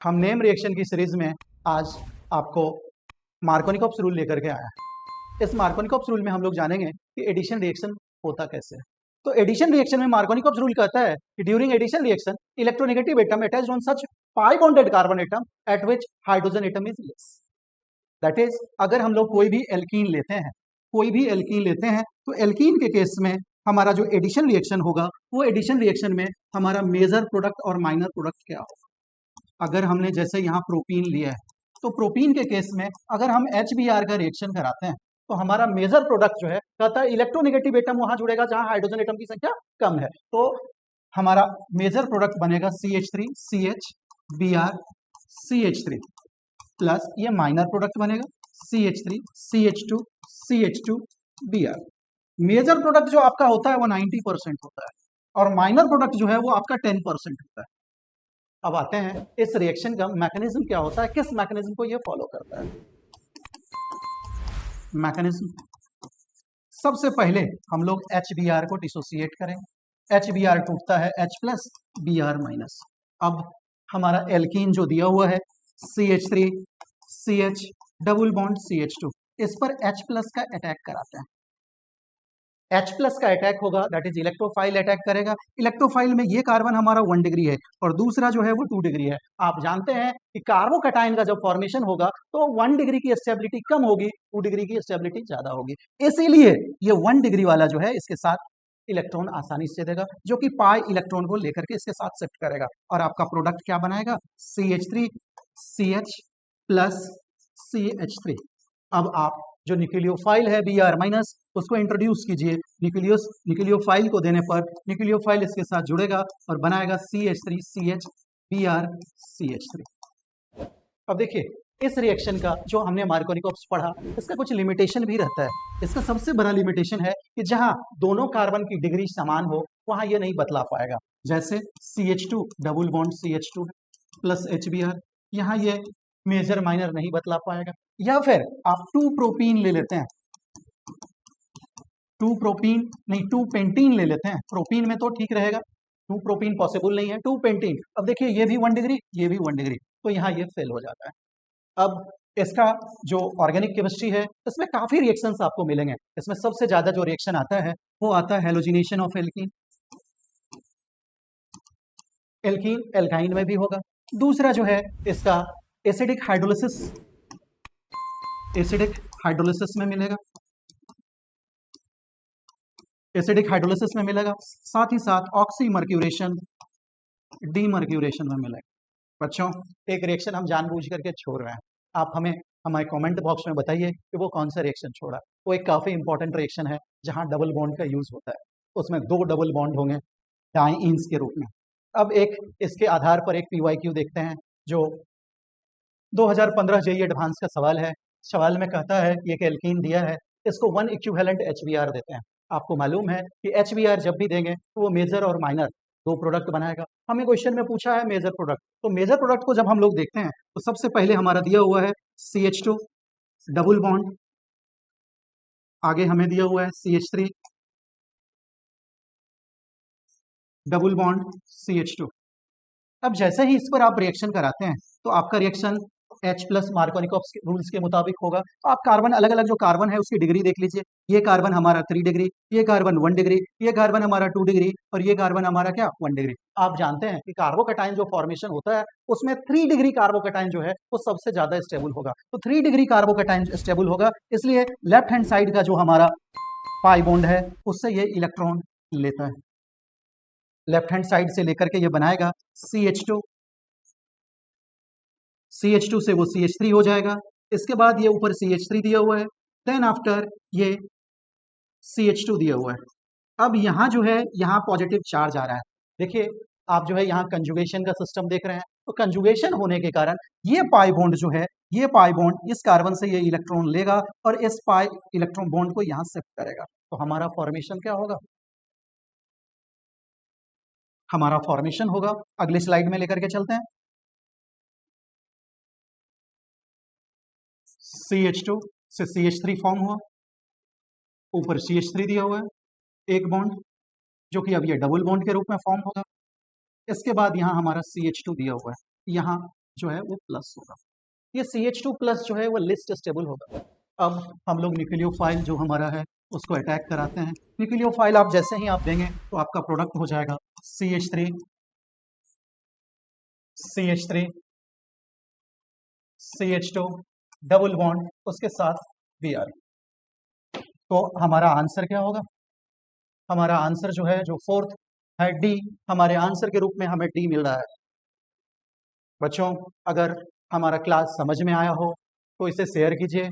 हम name reaction की series में आज आपको मार्कोनिकॉप्स रूल लेकर के आया है। इस मार्कोनिकॉप्स रूल में हम लोग जानेंगे कि एडिशन रिएक्शन होता कैसे है। तो एडिशन रिएक्शन में मार्कोनिकॉप्स रूल कहता है कि during addition reaction electronegative atom attached on such pi bonded carbon atom at which hydrogen atom is less. That is, अगर हम लोग कोई भी एल्कीन लेते हैं तो एल्कीन के केस में हमारा जो एडिशन रिएक्शन होगा वो एडिशन रिएक्शन में हमारा मेजर प्रोडक्ट और माइनर प्रोडक्ट क्या होगा। अगर हमने जैसे यहाँ प्रोपीन लिया है तो प्रोपीन के केस में अगर हम HBr का रिएक्शन कराते हैं तो हमारा मेजर प्रोडक्ट जो है कहता है इलेक्ट्रोनेगेटिव एटम वहां जुड़ेगा जहां हाइड्रोजन एटम की संख्या कम है, तो हमारा मेजर प्रोडक्ट बनेगा CH3 CH Br CH3 plus ये माइनर प्रोडक्ट बनेगा CH3 CH2 CH2 Br। Major product जो आपका होता है वो 90% होता है और माइनर प्रोडक्ट जो है वो आपका 10% होता है। अब आते हैं इस रिएक्शन का मैकेनिज्म क्या होता है, किस मैकेनिज्म को ये फॉलो करता है। मैकेनिज्म, सबसे पहले हम लोग HBr को डिसोसिएट करेंगे। HBr टूटता है H प्लस Br माइनस। अब हमारा एल्कीन जो दिया हुआ है CH3 CH double bond CH2, इस पर H प्लस का अटैक कराते हैं। H प्लस का अटैक होगा, दैट इज इलेक्ट्रोफाइल अटैक करेगा। इलेक्ट्रोफाइल में ये कार्बन हमारा 1 डिग्री है और दूसरा जो है वो 2 डिग्री है। आप जानते हैं कि कार्बोकैटायन का जब फॉर्मेशन होगा तो 1 डिग्री की स्टेबिलिटी कम होगी, 2 डिग्री की स्टेबिलिटी ज्यादा होगी। इसीलिए ये 1 डिग्री वाला जो है इसके साथ इलेक्ट्रॉन आसानी से देगा, जो कि पाई इलेक्ट्रॉन को लेकर के इसके साथ शिफ्ट करेगा और आपका प्रोडक्ट क्या बनाएगा CH3 CH प्लस CH3। अब आप जो न्यूक्लियोफाइल है Br माइनस उसको इंट्रोड्यूस कीजिए। न्यूक्लियोफाइल को देने पर न्यूक्लियोफाइल इसके साथ जुड़ेगा और बनाएगा CH3 CH Br CH3। अब देखिए इस रिएक्शन का जो हमने मार्कोनिकॉप्स पढ़ा इसका कुछ लिमिटेशन भी रहता है। इसका सबसे बड़ा लिमिटेशन है कि जहां दोनों कार्बन की डिग्री समान हो वहां ये नहीं बतला पाएगा। जैसे CH2 double bond CH2 plus HBr, यहाँ ये मेजर माइनर नहीं बतला पाएगा। या फिर आप 2 प्रोपीन ले लेते हैं, 2 प्रोपीन नहीं 2 पेंटीन ले लेते हैं। प्रोपीन में तो ठीक रहेगा, 2 प्रोपीन पॉसिबल नहीं है, 2 पेंटीन। अब देखिए ये भी 1 डिग्री ये भी 1 डिग्री, तो यहाँ ये फेल हो जाता है। अब इसका जो ऑर्गेनिक केमिस्ट्री है इसमें काफी रिएक्शंस आपको मिलेंगे। इसमें सबसे ज्यादा जो रिएक्शन आता है वो आता है halogenation of alkene. Alkene alkyne में भी होगा। दूसरा जो है इसका एसिडिक हाइड्रोलिसिस में मिलेगा, एसिडिक हाइड्रोलिसिस में मिलेगा। साथ ही साथ ऑक्सीमर्क्यूरेशन डीमर्क्यूरेशन में मिलेगा। बच्चों एक रिएक्शन हम जानबूझ करके छोड़ रहे हैं, आप हमें हमारे कमेंट बॉक्स में बताइए कि वो कौन सा रिएक्शन छोड़ा। वो एक काफी इंपॉर्टेंट रिएक्शन है जहां डबल बॉन्ड का यूज होता है, उसमें 2 डबल बॉन्ड होंगे डाइईन्स के रूप में। अब एक इसके आधार पर एक PYQ देखते हैं जो 2015 JEE एडवांस का सवाल है। सवाल में कहता है कि एक एल्कीन दिया है, इसको 1 इक्विवेलेंट HBr देते हैं। आपको मालूम है कि HBr जब भी देंगे तो वो मेजर और माइनर 2 प्रोडक्ट बनाएगा। हमें क्वेश्चन में पूछा है मेजर प्रोडक्ट, तो मेजर प्रोडक्ट को जब हम लोग देखते हैं तो सबसे पहले हमारा दिया हुआ है CH2 डबल बॉन्ड, आगे हमें दिया हुआ है CH3 डबल बॉन्ड CH2। अब जैसे ही इस पर आप रिएक्शन कराते हैं तो आपका रिएक्शन H प्लस मार्कोनिकॉप्स रूल्स के मुताबिक होगा। तो आप कार्बन अलग अलग जो कार्बन है उसकी डिग्री देख लीजिए। ये कार्बन हमारा 3 डिग्री, ये कार्बन 1 डिग्री, ये कार्बन हमारा 2 डिग्री और ये कार्बन हमारा क्या 1 डिग्री। आप जानते हैं कि कार्बोकैटायन जो फॉर्मेशन होता है उसमें 3 डिग्री कार्बोकैटायन जो है वो सबसे ज्यादा स्टेबल होगा। तो 3 डिग्री कार्बोकैटायन स्टेबल होगा, इसलिए लेफ्ट हैंड साइड का जो हमारा पाई बॉन्ड है उससे ये इलेक्ट्रॉन लेता है। लेफ्ट हैंड साइड से लेकर के ये बनाएगा CH2, CH2 से वो CH3 हो जाएगा। इसके बाद ये ऊपर CH3 दिया हुआ है, देन आफ्टर ये CH2 दिया हुआ है। अब यहाँ जो है यहाँ पॉजिटिव चार्ज आ रहा है। देखिए आप जो है यहाँ कंजुगेशन का सिस्टम देख रहे हैं, तो कंजुगेशन होने के कारण ये पाई बॉन्ड जो है, ये पाई बॉन्ड इस कार्बन से ये इलेक्ट्रॉन लेगा और इस पाई इलेक्ट्रॉन बॉन्ड को यहाँ शिफ्ट करेगा। तो हमारा फॉर्मेशन क्या होगा, हमारा फॉर्मेशन होगा, अगले स्लाइड में लेकर के चलते हैं। CH2 से CH3 फॉर्म हुआ, ऊपर CH3 दिया हुआ है, एक बॉन्ड जो कि अब ये डबल बॉन्ड के रूप में फॉर्म होगा। इसके बाद यहाँ हमारा CH2 दिया हुआ है, यहाँ जो है वो प्लस होगा। ये CH2 प्लस जो है वो लिस्ट स्टेबल होगा। अब हम लोग न्यूक्लियोफाइल जो हमारा है उसको अटैक कराते हैं। न्यूक्लियोफाइल आप जैसे ही आप देंगे तो आपका प्रोडक्ट हो जाएगा CH3 CH3 CH2 double bond उसके साथ Br। तो हमारा आंसर क्या होगा? हमारा आंसर जो है जो फोर्थ है डी, हमारे आंसर के रूप में हमें डी मिल रहा है। बच्चों, अगर हमारा क्लास समझ में आया हो तो इसे शेयर कीजिए।